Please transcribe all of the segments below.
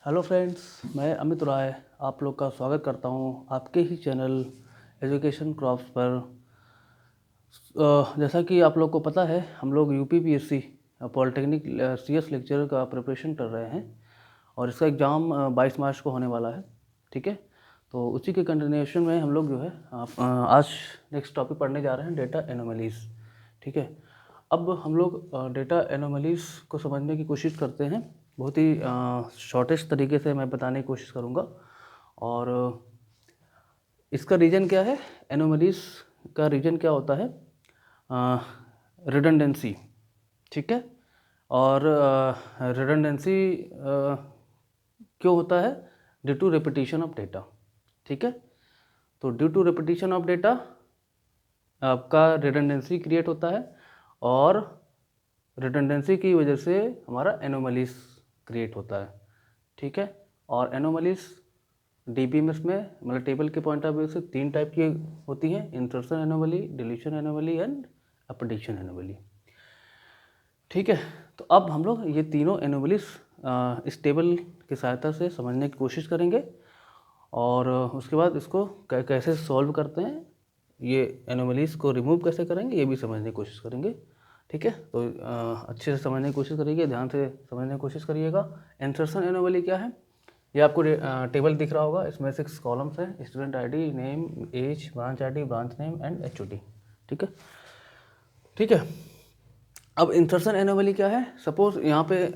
Hello friends, मैं अमित राय आप लोग का स्वागत करता हूं आपके ही चैनल एजुकेशन क्रॉप्स पर। जैसा कि आप लोग को पता है, हम लोग यूपीपीएससी पॉलिटेक्निक सीएस लेक्चरर का प्रिपरेशन कर रहे हैं और इसका एग्ज़ाम 22 मार्च को होने वाला है। ठीक है, तो उसी के कंटिन्यूएशन में हम लोग जो है आज नेक्स्ट टॉपिक पढ़ने जा रहे हैं, डेटा एनोमलीज़। ठीक है, अब हम लोग डेटा एनोमलीज़ को समझने की कोशिश करते हैं। बहुत ही शॉर्टेस्ट तरीके से मैं बताने की कोशिश करूँगा। और इसका रीज़न क्या है, एनोमलीज़ का रीज़न क्या होता है, रिडंडेंसी। ठीक है, और रिडंडेंसी क्यों होता है? Due to repetition of data. ठीक है, तो due to repetition of data आपका रिडंडेंसी क्रिएट होता है और रिडंडेंसी की वजह से हमारा एनोमलीज क्रिएट होता है। ठीक है, और एनोमलीज डीबीएमएस में मतलब टेबल के पॉइंट ऑफ व्यू से 3 टाइप की होती हैं: insertion anomaly, deletion anomaly and updation anomaly. ठीक है, तो अब हम लोग ये तीनों एनोमलीज इस टेबल की सहायता से समझने की कोशिश करेंगे और उसके बाद इसको कैसे सॉल्व करते हैं, ये एनोमलीज को रिमूव कैसे करेंगे, ये भी समझने की कोशिश करेंगे। ठीक है, तो अच्छे से समझने की कोशिश करिए, ध्यान से समझने की कोशिश करिएगा। इंसर्शन एनोमली क्या है, ये आपको टेबल दिख रहा होगा, इसमें 6 कॉलम्स हैं: student ID, name, age, branch ID, branch name and HOD. ठीक है, ठीक है। अब इंसर्शन एनोमली क्या है? सपोज यहाँ पे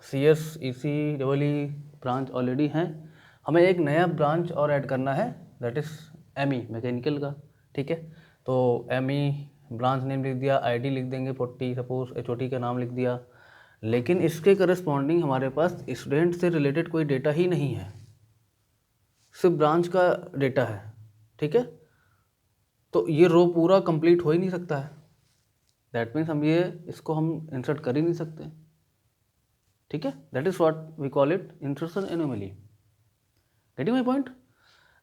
CS, EC, EE branch already हैं, हमें एक नया ब्रांच और ऐड करना है, दैट इज़ ME मैकेनिकल का। ठीक है, तो ME ब्रांच नेम लिख दिया, ID लिख देंगे 40, सपोज HOD का नाम लिख दिया, लेकिन इसके करस्पॉन्डिंग हमारे पास स्टूडेंट से रिलेटेड कोई डेटा ही नहीं है, सिर्फ ब्रांच का डेटा है। ठीक है, तो ये रो पूरा कंप्लीट हो ही नहीं सकता है, दैट मीन्स हम इसको हम इंसर्ट कर ही नहीं सकते। ठीक है, that is what we call it insertion anomaly. Getting my point?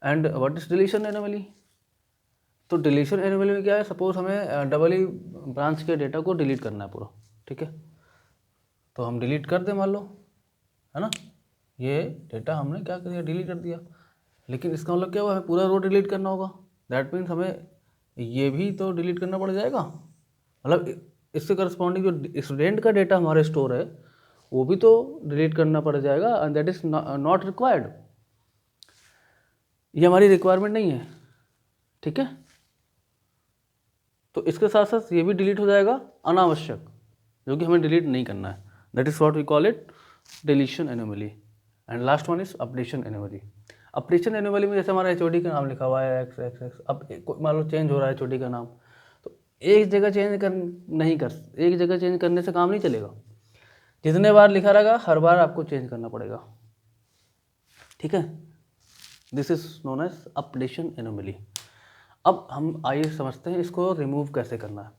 And what is deletion anomaly? तो डिलीशन एनोमली में क्या है, सपोज हमें डबल ई ब्रांच के डेटा को डिलीट करना है पूरा। ठीक है, तो हम डिलीट कर दें, मान लो, है ना, ये डेटा हमने क्या कर दिया, डिलीट कर दिया, लेकिन इसका मतलब क्या हुआ, हमें पूरा रो डिलीट करना होगा। दैट मीन्स हमें ये भी तो डिलीट करना पड़ जाएगा, मतलब इससे करस्पॉन्डिंग जो स्टूडेंट का डेटा हमारे स्टोर है वो भी तो डिलीट करना पड़ जाएगा, and that is not required, ये हमारी रिक्वायरमेंट नहीं है। ठीक है, तो इसके साथ साथ ये भी डिलीट हो जाएगा अनावश्यक, जो कि हमें डिलीट नहीं करना है। That is what we call it deletion anomaly. And last one is updation anomaly. Updation anomaly में जैसे हमारा HOD का नाम लिखा हुआ है XXX, अब मान लो चेंज हो रहा है HOD का नाम, तो एक जगह चेंज कर नहीं कर एक जगह चेंज करने से काम नहीं चलेगा, जितने बार लिखा रहेगा हर बार आपको चेंज करना पड़ेगा। ठीक है, this is known as updation anomaly. अब हम आइए समझते हैं इसको रिमूव कैसे करना है।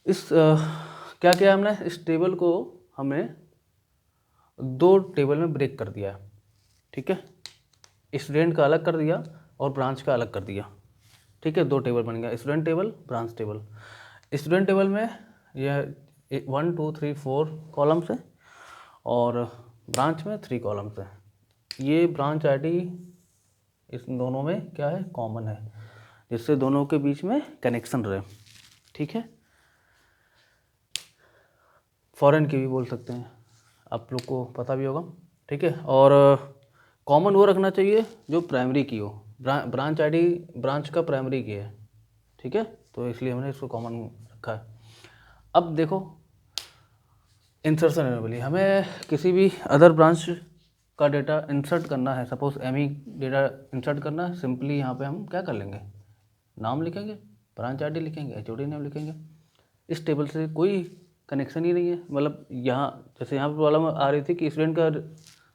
इस क्या किया हमने, इस टेबल को हमें 2 टेबल में ब्रेक कर दिया है। ठीक है, स्टूडेंट का अलग कर दिया और ब्रांच का अलग कर दिया। ठीक है, 2 टेबल बन गया, student table, branch table. Student table में यह 1 2 3 4 कॉलम्स हैं और ब्रांच में 3 कॉलम्स हैं। ये ब्रांच आईडी इस दोनों में क्या है, कॉमन है, जिससे दोनों के बीच में कनेक्शन रहे। ठीक है, फॉरेन की भी बोल सकते हैं, आप लोग को पता भी होगा। ठीक है, और कॉमन वो रखना चाहिए जो प्राइमरी की हो, ब्रांच आईडी ब्रांच का प्राइमरी की है। ठीक है, तो इसलिए हमने इसको कॉमन रखा है। अब देखो, इंसर्शन एनोमली, हमें किसी भी अदर ब्रांच का डेटा इंसर्ट करना है, सपोज ME डेटा इंसर्ट करना है, सिंपली यहाँ पे हम क्या कर लेंगे, नाम लिखेंगे, ब्रांच आईडी लिखेंगे, HOD नेम लिखेंगे। इस टेबल से कोई कनेक्शन ही नहीं है, मतलब यहाँ जैसे यहाँ पर प्रॉब्लम आ रही थी कि स्टूडेंट का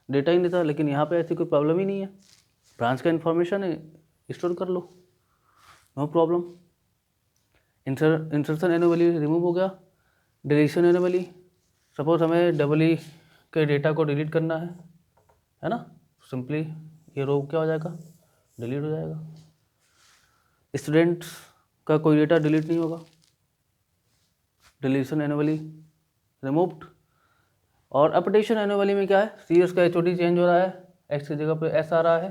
डेटा ही नहीं था, लेकिन यहाँ पे ऐसी कोई प्रॉब्लम ही नहीं है, ब्रांच का इन्फॉर्मेशन है, स्टोर कर लो, no problem. Insertion anomaly remove हो गया। डिलीशन एनोमली, सपोज हमें डबल के डेटा को डिलीट करना है ना, सिंपली ये रो क्या हो जाएगा, डिलीट हो जाएगा, स्टूडेंट्स का कोई डेटा डिलीट नहीं होगा, डिलीशन एनोमली रिमूव्ड। और अपडेशन एनोमली में क्या है, CS का HOD चेंज हो रहा है, X की जगह पे S आ रहा है।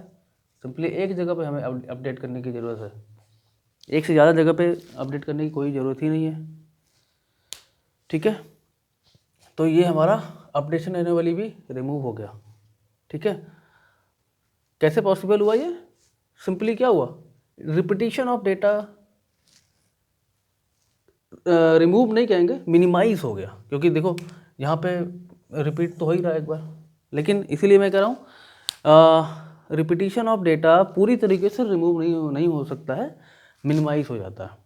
सिंपली एक जगह पे हमें अपडेट करने की ज़रूरत है, एक से ज़्यादा जगह पे अपडेट करने की कोई ज़रूरत ही नहीं है। ठीक है, तो ये हमारा अपडेशन एनोमली भी रिमूव हो गया। ठीक है, कैसे पॉसिबल हुआ ये? सिंपली क्या हुआ, रिपीटिशन ऑफ डेटा रिमूव नहीं कहेंगे, मिनिमाइज हो गया, क्योंकि देखो यहाँ पे रिपीट तो हो ही रहा है एक बार, लेकिन इसीलिए मैं कह रहा हूँ रिपीटिशन ऑफ डेटा पूरी तरीके से रिमूव नहीं हो सकता है, मिनिमाइज हो जाता है,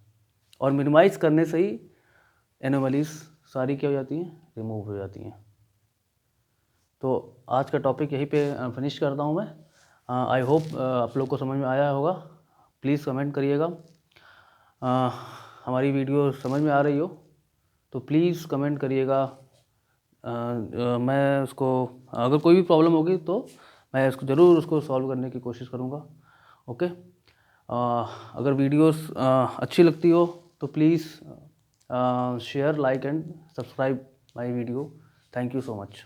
और मिनिमाइज करने से ही एनोमलीज सारी क्या हो जाती हैं, रिमूव हो जाती हैं। तो आज का टॉपिक यहीं पे फिनिश करता हूँ मैं। आई होप आप लोग को समझ में आया होगा। प्लीज़ कमेंट करिएगा। हमारी वीडियो समझ में आ रही हो तो प्लीज़ कमेंट करिएगा। मैं उसको, अगर कोई भी प्रॉब्लम होगी तो मैं इसको ज़रूर उसको सॉल्व करने की कोशिश करूँगा। ओके, अगर वीडियोस अच्छी लगती हो तो please share, like and subscribe my video. Thank you so much.